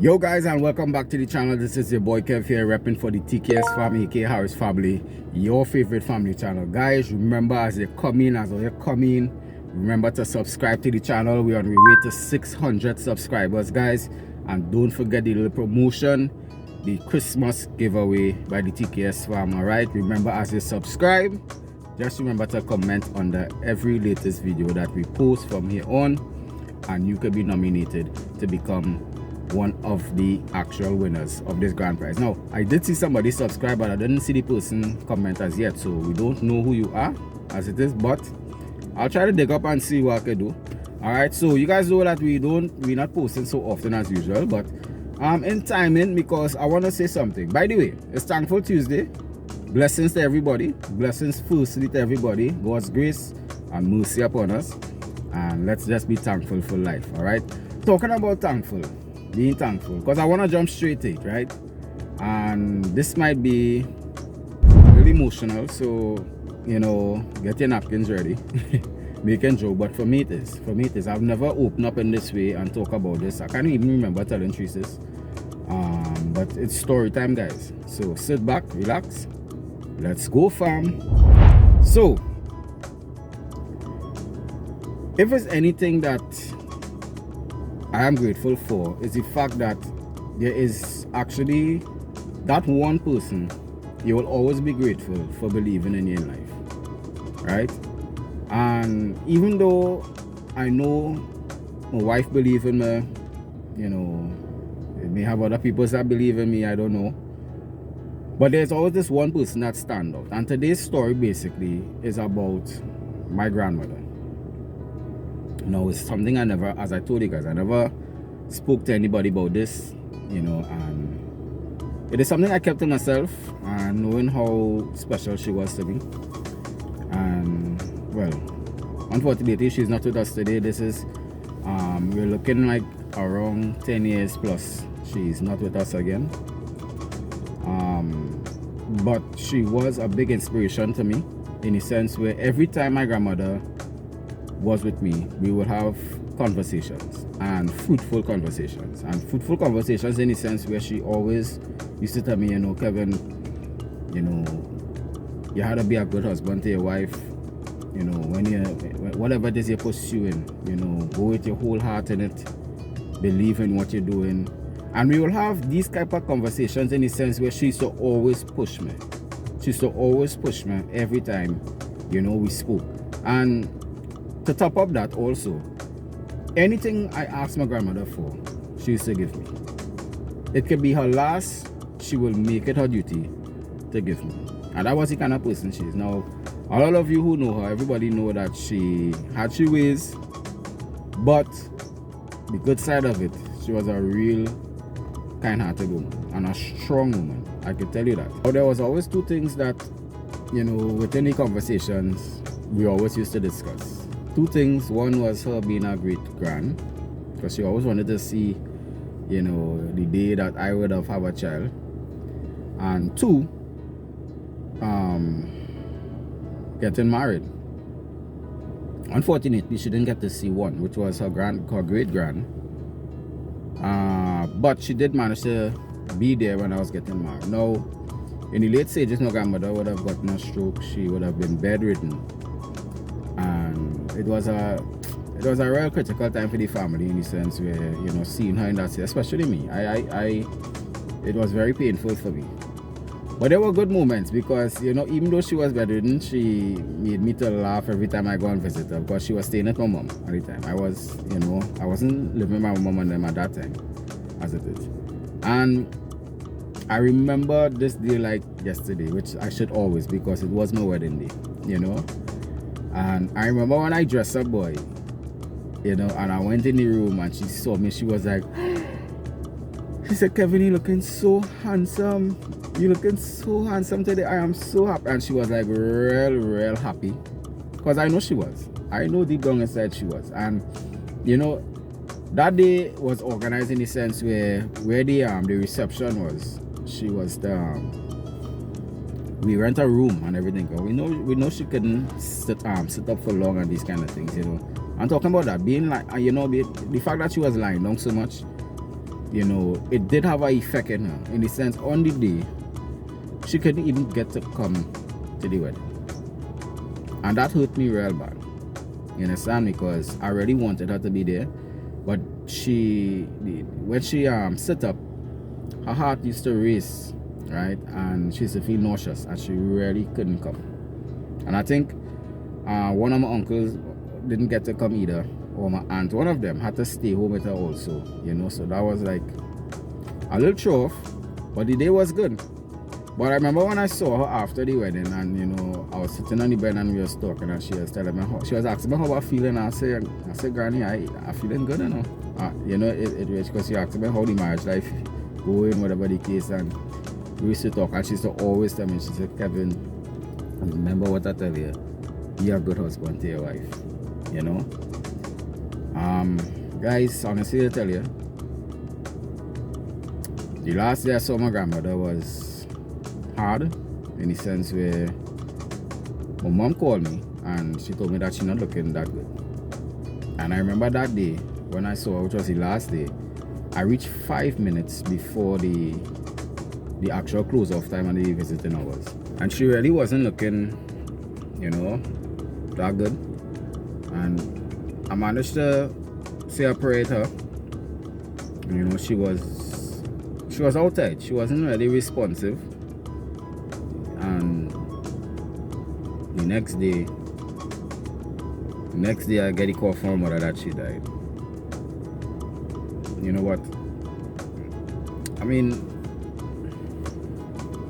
Yo guys, and welcome back to the channel. This is your boy Kev here, repping for the TKS family, aka Harris family, your favorite family channel. Guys, remember as you come in, remember to subscribe to the channel. We're on our way to 600 subscribers, guys. And don't forget the little promotion, the Christmas giveaway by the TKS fam. Alright, remember as you subscribe, just remember to comment under every latest video that we post from here on, and you could be nominated to become one of the actual winners of this grand prize. Now, I did see somebody subscribe, but I didn't see the person comment as yet, so we don't know who you are as it is, but I'll try to dig up and see what I can do. All right, so you guys know that we're not posting so often as usual, but in timing, because I want to say something. By the way, it's Thankful Tuesday. Blessings to everybody. Blessings firstly to everybody. God's grace and mercy upon us, and let's just be thankful for life. All right, talking about being thankful, because I want to jump straight to it, right? And this might be really emotional, so you know, get your napkins ready. Making joke, but for me it is. I've never opened up in this way and talk about this. I can't even remember telling Traces. But it's story time, guys. So sit back, relax, let's go, fam. So if there's anything that I am grateful for, is the fact that there is actually that one person you will always be grateful for believing in your life, right? And even though I know my wife believes in me, you know, it may have other people that believe in me, I don't know, but there's always this one person that stands out. And today's story basically is about my grandmother. You know, it's something I never, as I told you guys, I never spoke to anybody about this, you know, and it is something I kept to myself, and knowing how special she was to me. And well, unfortunately she's not with us today. This is we're looking like around 10 years plus she's not with us again, but she was a big inspiration to me, in a sense where every time my grandmother was with me, we would have conversations, and fruitful conversations, in the sense where she always used to tell me, you know, Kevin, you know, you had to be a good husband to your wife. You know, when you, whatever it is you're pursuing, you know, go with your whole heart in it, believe in what you're doing. And we will have these type of conversations, in the sense where she used to always push me. She used to always push me every time, you know, we spoke. And to top up that also, anything I asked my grandmother for, she used to give me. It could be her last, she will make it her duty to give me. And that was the kind of person she is. Now, all of you who know her, everybody know that she had she ways, but the good side of it, she was a real kind-hearted woman and a strong woman. I can tell you that. But there was always two things that, you know, within the conversations we always used to discuss. Two things. One was her being a great grand, because she always wanted to see, you know, the day that I would have a child. And two, getting married. Unfortunately, she didn't get to see one, which was her great grand. But she did manage to be there when I was getting married. Now, in the late stages, my grandmother would have gotten a stroke. She would have been bedridden, and it was a real critical time for the family, in the sense where, you know, seeing her in that state, especially me, it was very painful for me. But there were good moments, because, you know, even though she was bedridden, she made me to laugh every time I go and visit her, because she was staying at my mom at the time. I was, you know, I wasn't living with my mom and them at that time, as it is. And I remember this day like yesterday, which I should always, because it was my wedding day, you know. And I remember when I dressed up, boy, you know, and I went in the room and she saw me, she was like, she said, Kevin, you're looking so handsome. You're looking so handsome today. I am so happy. And she was like real happy. Because I know she was. I know deep down inside she was. And, you know, that day was organized in the sense where the reception was. She was we rent a room and everything. We know she couldn't sit up for long and these kind of things, you know. I'm talking about that being like, you know, the fact that she was lying down so much, you know, it did have an effect in her, in the sense on the day she couldn't even get to come to the wedding, and that hurt me real bad. You understand? Because I really wanted her to be there, but when she sit up, her heart used to race, right, and she used to feel nauseous, and she really couldn't come. And I think one of my uncles didn't get to come either, or my aunt, one of them had to stay home with her also, you know. So that was like a little throw off, but the day was good. But I remember when I saw her after the wedding, and you know, I was sitting on the bed and we was talking, and she was telling me she was asking me how I feeling. I said, Granny, I feeling good, you know. You know, it was because she asked me how the marriage life going, whatever the case, and we used to talk, and she used to always tell me, she said, Kevin, remember what I tell you, be a good husband to your wife, you know. Guys, honestly I tell you, the last day I saw my grandmother was hard, in the sense where my mom called me and she told me that she's not looking that good. And I remember that day when I saw her, which was the last day, I reached 5 minutes before the actual close off time and the visiting hours, and she really wasn't looking, you know, that good. And I managed to separate her. You know, she was outside. She wasn't really responsive. And the next day I get a call from her mother that she died. You know what? I mean,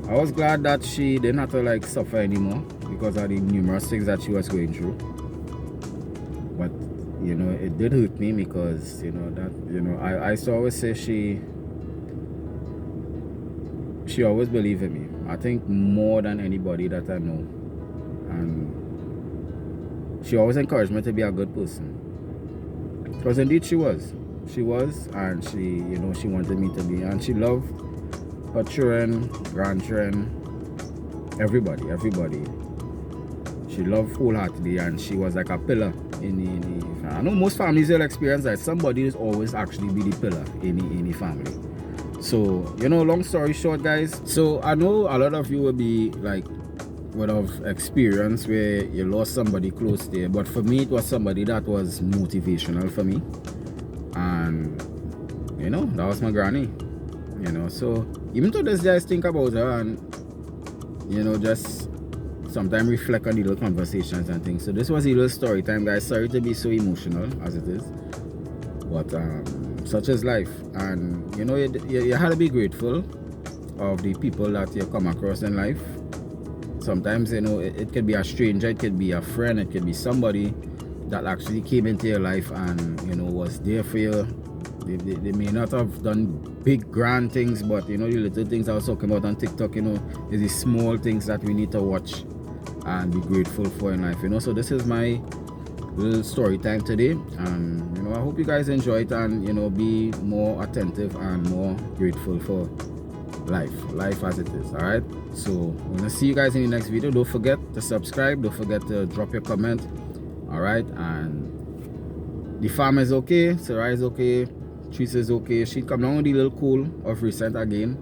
I was glad that she didn't have to like suffer anymore because of the numerous things that she was going through. But you know, it did hurt me because, you know, that, you know, I used to always say she always believed in me. I think more than anybody that I know. And she always encouraged me to be a good person. Because indeed she was. She was, and she, you know, she wanted me to be, and she loved her children, grandchildren, everybody. She loved wholeheartedly, and she was like a pillar in the I know most families will experience that. Somebody is always actually be the pillar in the family. So, you know, long story short, guys, so I know a lot of you will be like, would have experience where you lost somebody close there, but for me it was somebody that was motivational for me. And you know, that was my granny. You know, so even to this day I think about her, and you know, just sometimes reflect on the little conversations and things. So this was a little story time, guys. Sorry to be so emotional as it is, but such is life. And you know, you had to be grateful of the people that you come across in life. Sometimes, you know, it could be a stranger, it could be a friend, it could be somebody that actually came into your life and, you know, was there for you. They may not have done big grand things, but you know, the little things I was talking about on TikTok, you know, is the small things that we need to watch and be grateful for in life, you know. So this is my little story time today, and you know, I hope you guys enjoy it, and you know, be more attentive and more grateful for life as it is. All right, so I'm gonna see you guys in the next video. Don't forget to subscribe, don't forget to drop your comment. All right, and the farm is okay, Sarah is okay, Teresa is okay. She come down with a little cool of recent again,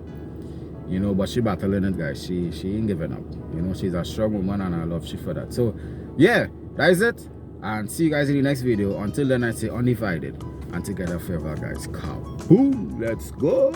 you know, but she battling it, guys. She ain't giving up, you know. She's a strong woman, and I love she for that. So yeah, that is it, and see you guys in the next video. Until then, I say undivided and together forever, guys. Boom, let's go.